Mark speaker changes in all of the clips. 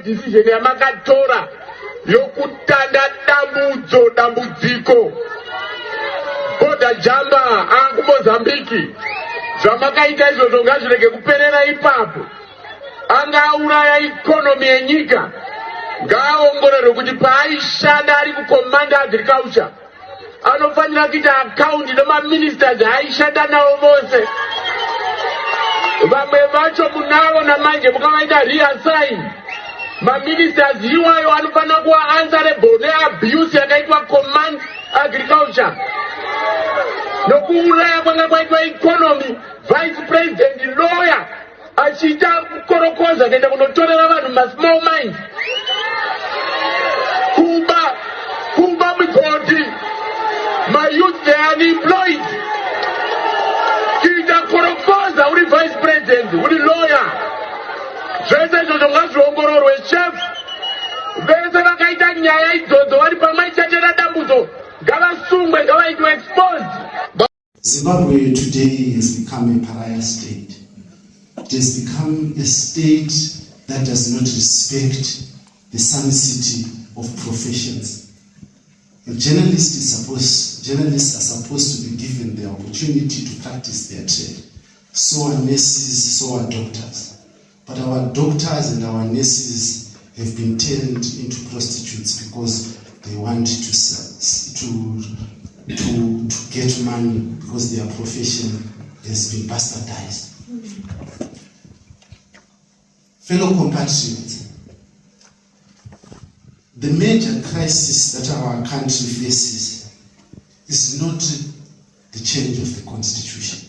Speaker 1: Decision yamakatora yokutanda dambudziko boda jamba angu Mozambiki zvamakaita izvozvo ngazvirege kuperera ipapo. Angauraya ikonomi yenyika. Ngaaongororwe kuti paaishanda ari kucommand agriculture anofanira kuita account nemaministers aishanda nawo vose. Vamwe vacho munavo namanje mukavaita reassign. Maministers iwayo anofanira kuva answerable neabuse yakaitwa command agriculture. Nokuuraya kwanga kwaitwa economy, vice president lawyer achiita kukorokoza kuenda kunotorera vanhu masmall mines. Kuba migodi. My youth they are unemployed. Kuita korokoza uri vice president, uri lawyer. Zvese izvozvo ngazviongororwe chef. Vese vakaita nyaya idzodzo vari pamaichachera dambudzo ngavasungwe ngavaitwe exposed.
Speaker 2: Zimbabwe today has become a pariah state. It has become a state that does not respect the sanctity of professions. And journalists are supposed to be given the opportunity to practice their trade. So are nurses, so are doctors. But our doctors and our nurses have been turned into prostitutes because they want to get money because their profession has been bastardized. Fellow compatriots, the major crisis that our country faces is not the change of the constitution.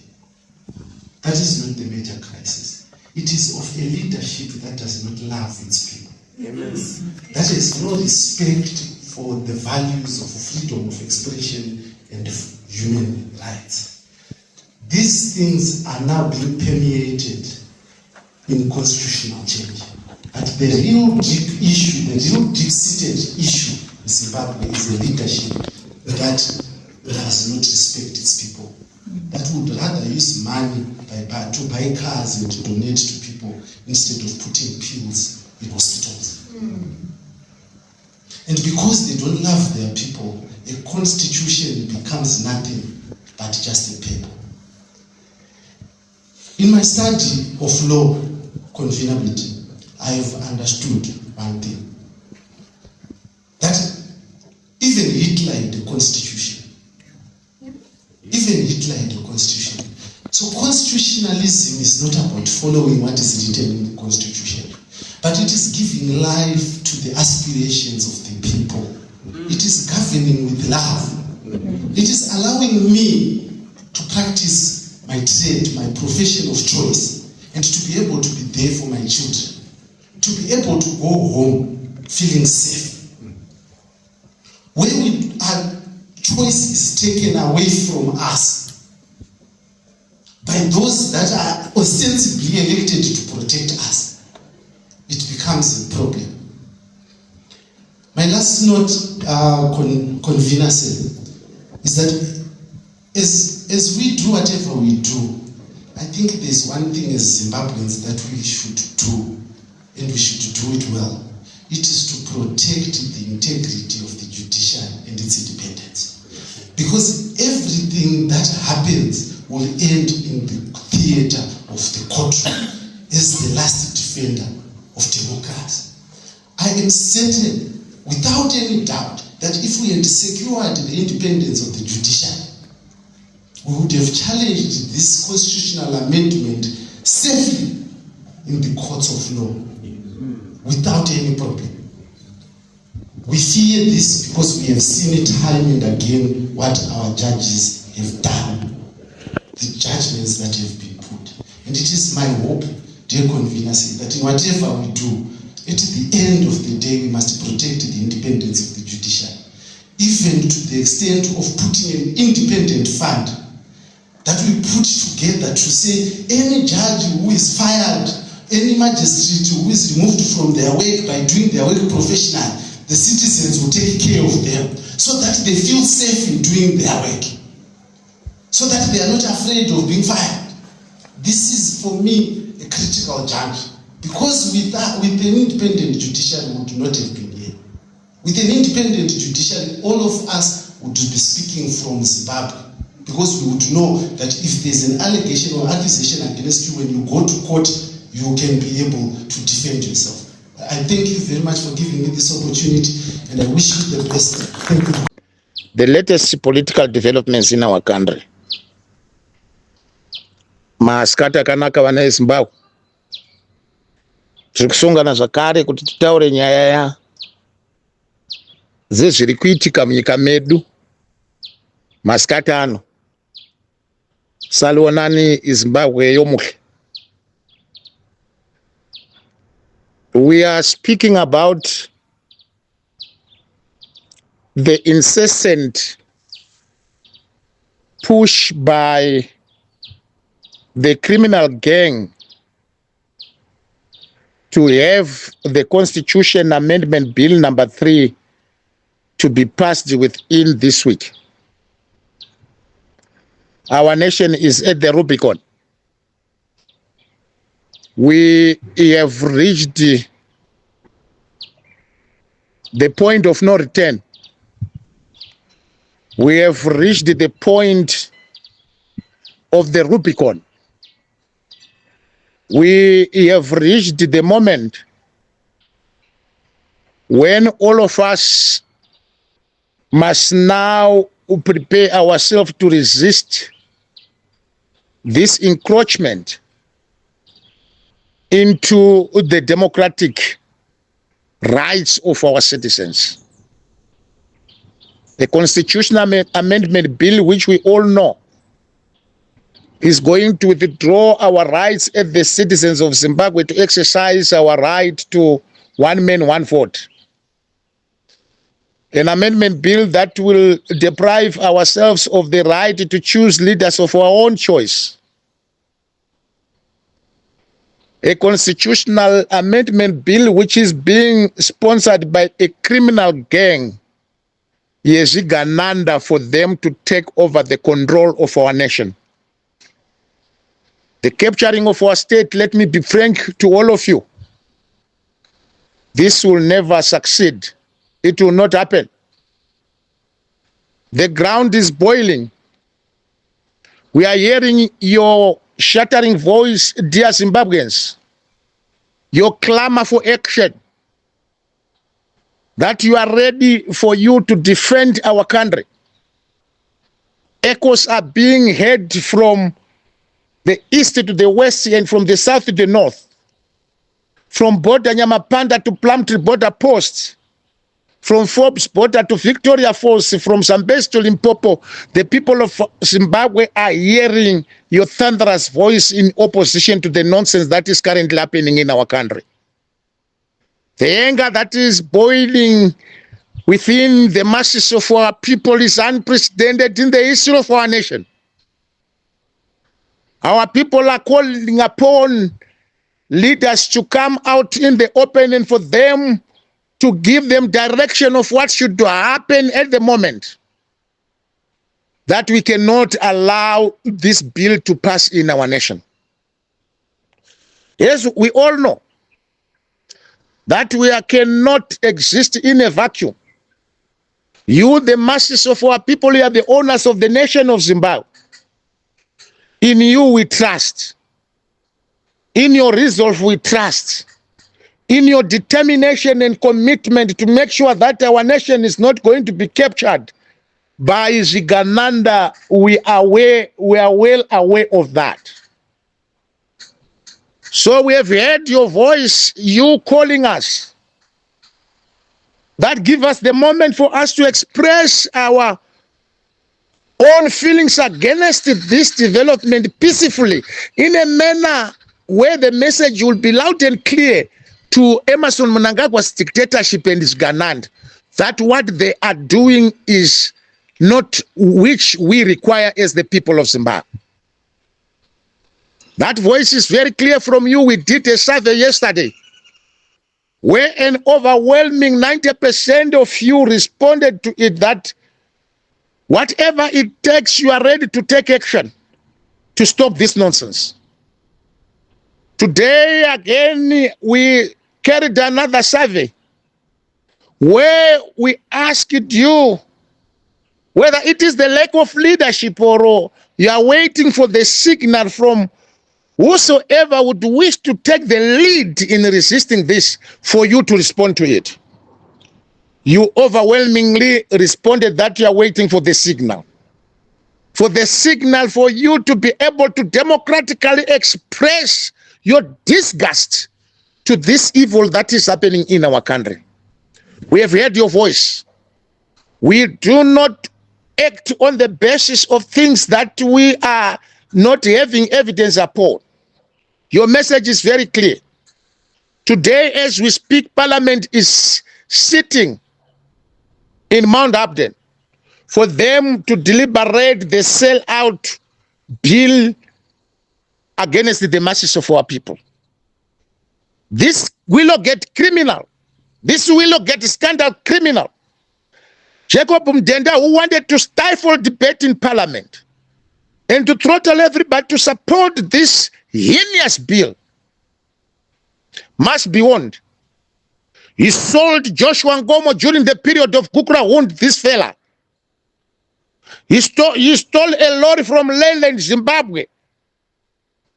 Speaker 2: That is not the major crisis. It is of a leadership that does not love its people. Yes. That has no respect for the values of freedom of expression and human rights. These things are now being permeated in constitutional change. But the real deep issue, the real deep-seated issue in Zimbabwe is a leadership that does not respect its people. That would rather use money to buy cars and to donate to people instead of putting pills in hospitals. And because they don't love their people, a constitution becomes nothing but just a paper. In my study of law convenability, I have understood one thing. That even Hitler had a constitution. Even Hitler had a constitution. So constitutionalism is not about following what is written in the constitution, but it is giving life to the aspirations of the people. It is governing with love. It is allowing me to practice my trade, my profession of choice, and to be able to be there for my children. To be able to go home feeling safe. When our choice is taken away from us by those that are ostensibly elected to protect us, it becomes a problem. My last note, convener said, is that as we do whatever we do, I think there's one thing as Zimbabweans that we should do, and we should do it well. It is to protect the integrity of the judiciary and its independence. Because everything that happens will end in the theater of the courtroom as the last defender of democracy. I am certain, without any doubt, that if we had secured the independence of the judiciary, we would have challenged this constitutional amendment safely in the courts of law without any problem. We fear this because we have seen it time and again what our judges have done, the judgments that have been put. And it is my hope, dear convener, that in whatever we do, at the end of the day, we must protect the independence of the judiciary, even to the extent of putting an independent fund that we put together to say any judge who is fired, any magistrate who is removed from their work by doing their work professionally, the citizens will take care of them so that they feel safe in doing their work, so that they are not afraid of being fired. This is, for me, a critical juncture. Because with an independent judiciary, we would not have been here. With an independent judiciary, all of us would be speaking from Zimbabwe. Because we would know that if there's an allegation or accusation against you, when you go to court, you can be able to defend yourself. I thank you very much for giving me this opportunity, and I wish you the best. Thank you.
Speaker 3: The latest political developments in our country. Maaskata kanaka vana Zimbabwe. Tiri kusungana zvakare kuti titaure nyaya dzezviri kuitika munyika medu masikati ano. Salonani Zimbabwe yomuhle. We are speaking about the incessant push by the criminal gang to have the Constitution Amendment Bill number 3 to be passed within this week. Our nation is at the Rubicon. We have reached the point of no return. We have reached the point of the Rubicon. We have reached the moment when all of us must now prepare ourselves to resist this encroachment into the democratic rights of our citizens. The Constitutional Amendment Bill, which we all know, is going to withdraw our rights as the citizens of Zimbabwe to exercise our right to one man, one vote. An amendment bill that will deprive ourselves of the right to choose leaders of our own choice. A constitutional amendment bill which is being sponsored by a criminal gang, Yezigananda, for them to take over the control of our nation. The capturing of our state, let me be frank to all of you, this will never succeed. It will not happen. The ground is boiling. We are hearing your shattering voice, dear Zimbabweans, your clamor for action, that you are ready for you to defend our country. Echoes are being heard from the east to the west and from the south to the north, from border Nyamapanda to Plumtree border post, from Forbes border to Victoria Falls, from Zambezi to Limpopo. The people of Zimbabwe are hearing your thunderous voice in opposition to the nonsense that is currently happening in our country. The anger that is boiling within the masses of our people is unprecedented in the history of our nation. Our people are calling upon leaders to come out in the open and for them to give them direction of what should happen at the moment. That we cannot allow this bill to pass in our nation. Yes, we all know that we cannot exist in a vacuum. You, the masses of our people, you are the owners of the nation of Zimbabwe. In you we trust. In your resolve we trust. In your determination and commitment to make sure that our nation is not going to be captured by Zigananda, we are well aware of that. So we have heard your voice, you calling us. That gives us the moment for us to express our own feelings against this development peacefully, in a manner where the message will be loud and clear to Emerson Mnangagwa's dictatorship and his Ganand, that what they are doing is not which we require as the people of Zimbabwe. That voice is very clear from you. We did a survey yesterday where an overwhelming 90% of you responded to it that whatever it takes, you are ready to take action to stop this nonsense. Today, again, we carried another survey where we asked you whether it is the lack of leadership or you are waiting for the signal from whosoever would wish to take the lead in resisting this for you to respond to it. You overwhelmingly responded that you are waiting for the signal. For the signal for you to be able to democratically express your disgust to this evil that is happening in our country. We have heard your voice. We do not act on the basis of things that we are not having evidence upon. Your message is very clear. Today, as we speak, Parliament is sitting in Mount Abden for them to deliberate the sell-out bill against the masses of our people. This will get criminal. This will get scandal criminal. Jacob Mdenda, who wanted to stifle debate in Parliament and to throttle everybody to support this heinous bill, must be warned. He sold Joshua Ngomo during the period of Kukra wound this fella. He stole a lorry from Leyland, Zimbabwe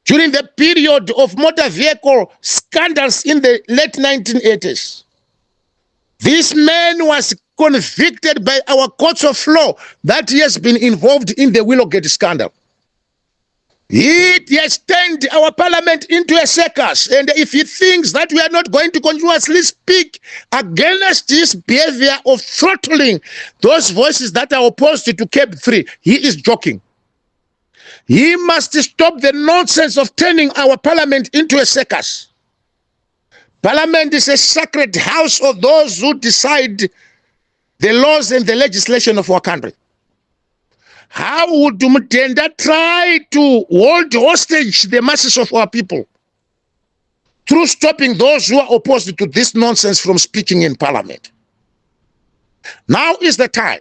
Speaker 3: during the period of motor vehicle scandals in the late 1980s. This man was convicted by our courts of law that he has been involved in the Willowgate scandal. He has turned our parliament into a circus, and if he thinks that we are not going to continuously speak against his behavior of throttling those voices that are opposed to CAB 3, he is joking. He must stop the nonsense of turning our parliament into a circus. Parliament is a sacred house of those who decide the laws and the legislation of our country. How would Mutenda try to hold hostage the masses of our people through stopping those who are opposed to this nonsense from speaking in Parliament? Now is the time.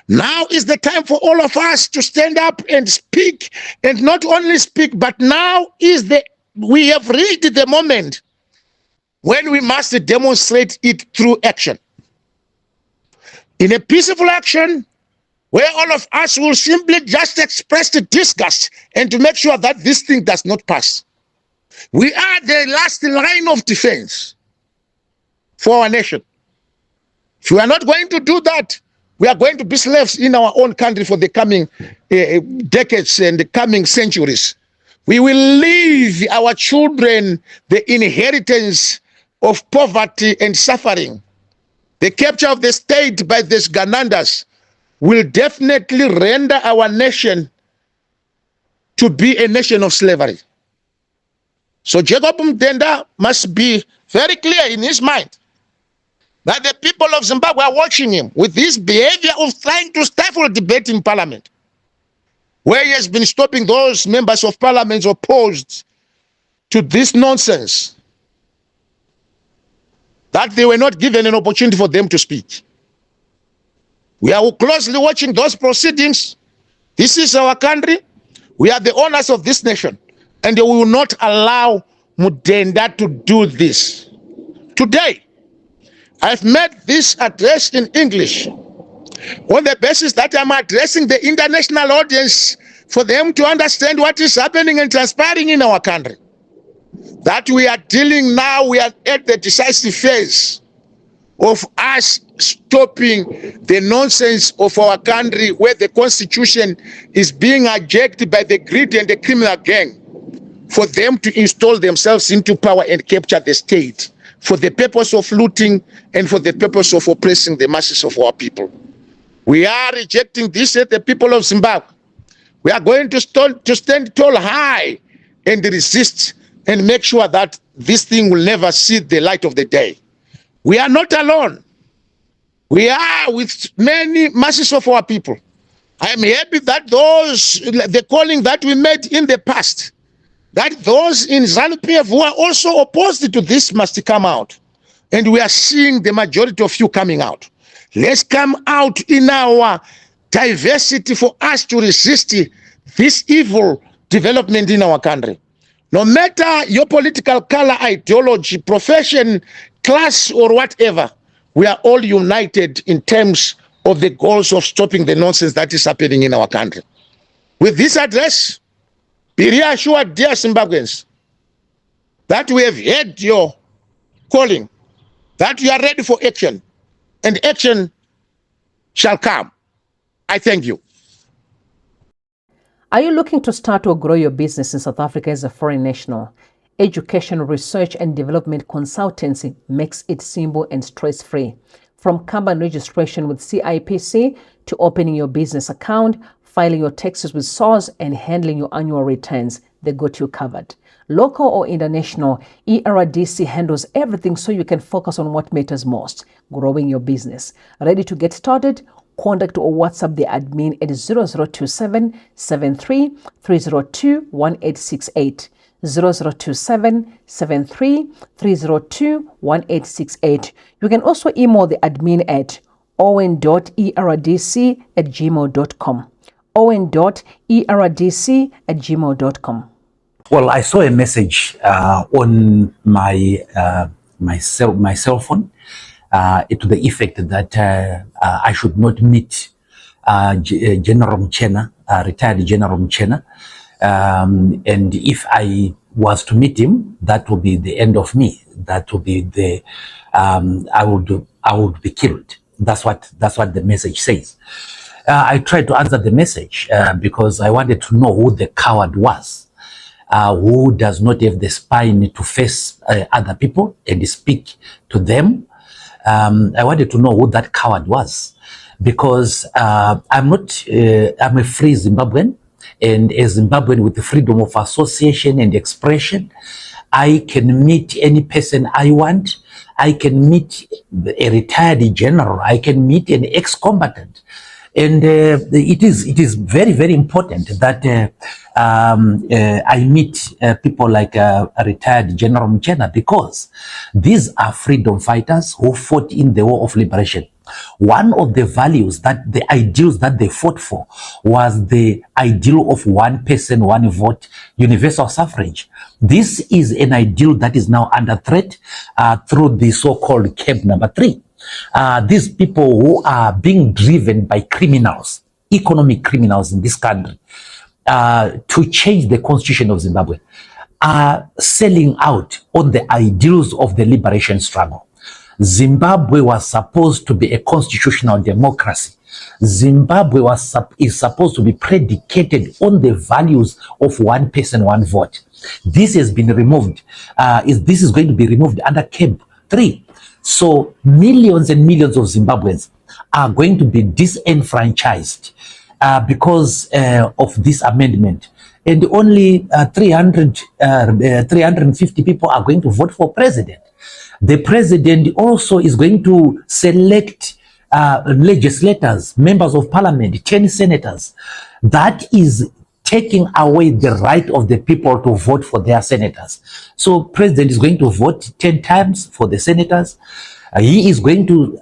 Speaker 3: Now is the time for all of us to stand up and speak, and not only speak, but now we have reached the moment when we must demonstrate it through action. In a peaceful action, where all of us will simply just express the disgust and to make sure that this thing does not pass. We are the last line of defense for our nation. If we are not going to do that, we are going to be slaves in our own country for the coming decades and the coming centuries. We will leave our children the inheritance of poverty and suffering. The capture of the state by these Ganandas will definitely render our nation to be a nation of slavery. So Jacob Mdenda must be very clear in his mind that the people of Zimbabwe are watching him with this behavior of trying to stifle debate in Parliament, where he has been stopping those members of Parliament opposed to this nonsense, that they were not given an opportunity for them to speak. We are closely watching those proceedings. This is our country. We are the owners of this nation, and we will not allow Mudenda to do this. Today, I've made this address in English on the basis that I'm addressing the international audience for them to understand what is happening and transpiring in our country. That we are dealing now, we are at the decisive phase of us stopping the nonsense of our country, where the constitution is being hijacked by the greed and the criminal gang for them to install themselves into power and capture the state for the purpose of looting and for the purpose of oppressing the masses of our people. We are rejecting this at the people of Zimbabwe. We are going to stand tall high and resist and make sure that this thing will never see the light of the day. We are not alone. We are with many masses of our people. I am happy that the calling that we made in the past, that those in ZANU-PF who are also opposed to this must come out. And we are seeing the majority of you coming out. Let's come out in our diversity for us to resist this evil development in our country. No matter your political color, ideology, profession, class, or whatever, we are all united in terms of the goals of stopping the nonsense that is happening in our country. With this address, be reassured, dear Zimbabweans, that we have heard your calling, that you are ready for action, and action shall come. I thank you.
Speaker 4: Are you looking to start or grow your business in South Africa as a foreign national? Education, research and development consultancy makes it simple and stress-free. From company registration with CIPC to opening your business account, filing your taxes with SARS and handling your annual returns, they got you covered. Local or international, ERDC handles everything so you can focus on what matters most, growing your business. Ready to get started? Contact or WhatsApp the admin at 0027 73 302 1868. 0027 73 302 1868. You can also email the admin at owen.erdc@gmail.com. owen.erdc@gmail.com.
Speaker 5: Well, I saw a message on my cell phone to the effect that I should not meet General Mchena, retired General Mchena, and if I was to meet him, that would be the end of me. That would be the I would be killed. That's what the message says. I tried to answer the message because I wanted to know who the coward was. Who does not have the spine to face other people and speak to them. I wanted to know who that coward was, because I'm a free Zimbabwean, and a Zimbabwean with the freedom of association and expression. I can meet any person I want. I can meet a retired general. I can meet an ex-combatant. And it is very, very important that I meet people like a retired General Mchena, because these are freedom fighters who fought in the War of Liberation. One of the values, the ideals that they fought for, was the ideal of one person, one vote, universal suffrage. This is an ideal that is now under threat through the so-called Camp Number 3. These people who are being driven by criminals, economic criminals in this country, to change the constitution of Zimbabwe, are selling out on the ideals of the liberation struggle. Zimbabwe was supposed to be a constitutional democracy. Zimbabwe is supposed to be predicated on the values of one person, one vote. This has been removed. This is going to be removed under Camp 3. So millions and millions of Zimbabweans are going to be disenfranchised because of this amendment. And only 350 people are going to vote for president. The president also is going to select legislators, members of parliament, 10 senators. That is taking away the right of the people to vote for their senators. So president is going to vote 10 times for the senators. He is going to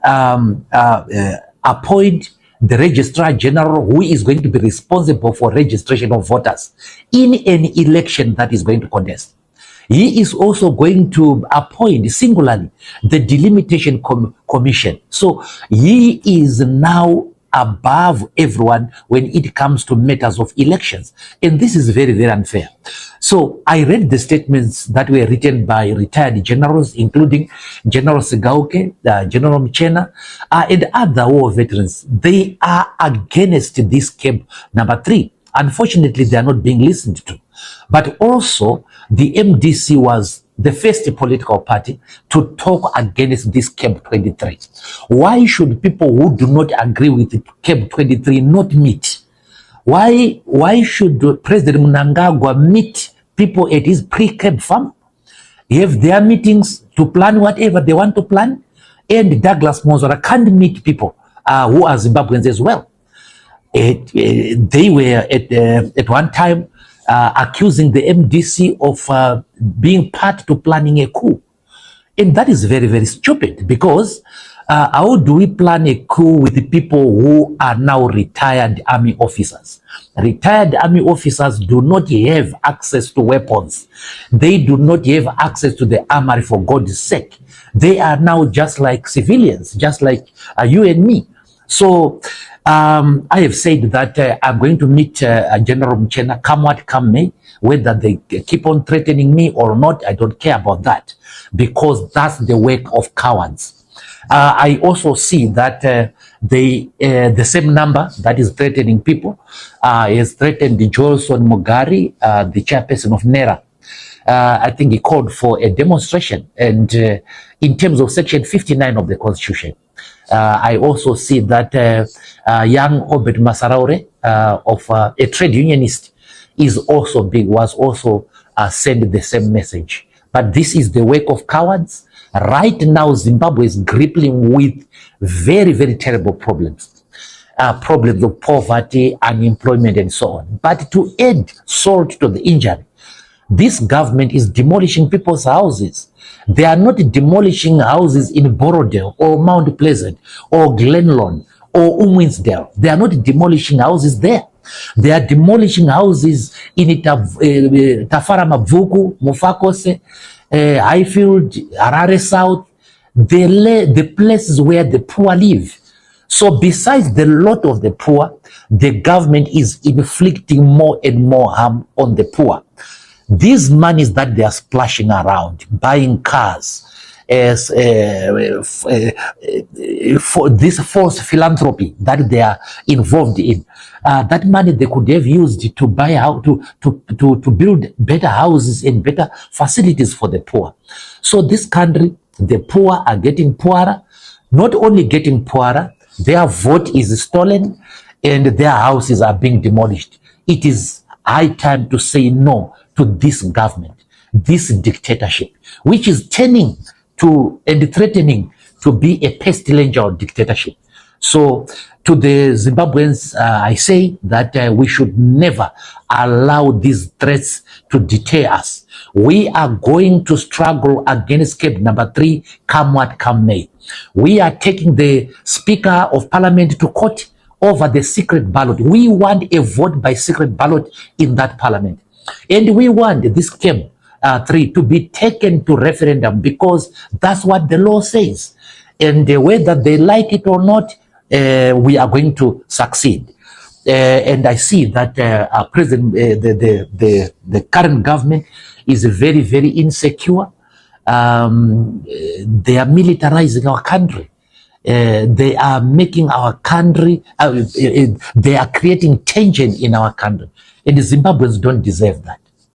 Speaker 5: appoint the registrar general, who is going to be responsible for registration of voters in an election that is going to contest. He is also going to appoint singularly the delimitation commission. So he is now above everyone when it comes to matters of elections. And this is very, very unfair. So I read the statements that were written by retired generals, including General Sigauke, General Mchena, and other war veterans. They are against this Camp Number 3. Unfortunately, they are not being listened to. But also, the MDC was the first political party to talk against this Camp 23. Why should people who do not agree with Camp 23 not meet? Why should President Mnangagwa meet people at his pre-camp farm? Have their meetings to plan whatever they want to plan? And Douglas Mozora can't meet people who are Zimbabweans as well. They were at one time accusing the MDC of being part to planning a coup. And that is very, very stupid, because how do we plan a coup with the people who are now retired army officers? Retired army officers do not have access to weapons. They do not have access to the armory, for God's sake. They are now just like civilians, just like you and me. So I have said that I'm going to meet General Mchena, come what come may. Whether they keep on threatening me or not, I don't care about that, because that's the work of cowards. I also see that the same number that is threatening people has threatened Johnson Mogari, the chairperson of NERA. I think he called for a demonstration, and in terms of Section 59 of the Constitution. I also see that young Obed Masaraure, of a trade unionist, was also sent the same message. But this is the work of cowards. Right now, Zimbabwe is grappling with very, very terrible problems. Problems of poverty, unemployment, and so on. But to add salt to the injury, this government is demolishing people's houses. They are not demolishing houses in Borodale or Mount Pleasant or Glenlawn or Umwinsdale. They are not demolishing houses there. They are demolishing houses in Tafara Mavuku, Mufakose, Highfield, Harare South, the places where the poor live. So besides the lot of the poor, the government is inflicting more and more harm on the poor. These monies that they are splashing around, buying cars, as for this false philanthropy that they are involved in, that money they could have used to buy out, to build better houses and better facilities for the poor. So this country, the poor are getting poorer. Not only getting poorer, their vote is stolen and their houses are being demolished. It is high time to say no to this government, this dictatorship, which is turning to and threatening to be a pestilential dictatorship. So to the Zimbabweans, I say that we should never allow these threats to deter us. We are going to struggle against Cape number 3, come what come may. We are taking the Speaker of Parliament to court over the secret ballot. We want a vote by secret ballot in that parliament. And we want this Cape 3 to be taken to referendum, because that's what the law says. And whether they like it or not, we are going to succeed. And I see that the current government is very, very insecure. They are militarizing our country. They are making our country, they are creating tension in our country. And the Zimbabweans don't deserve that.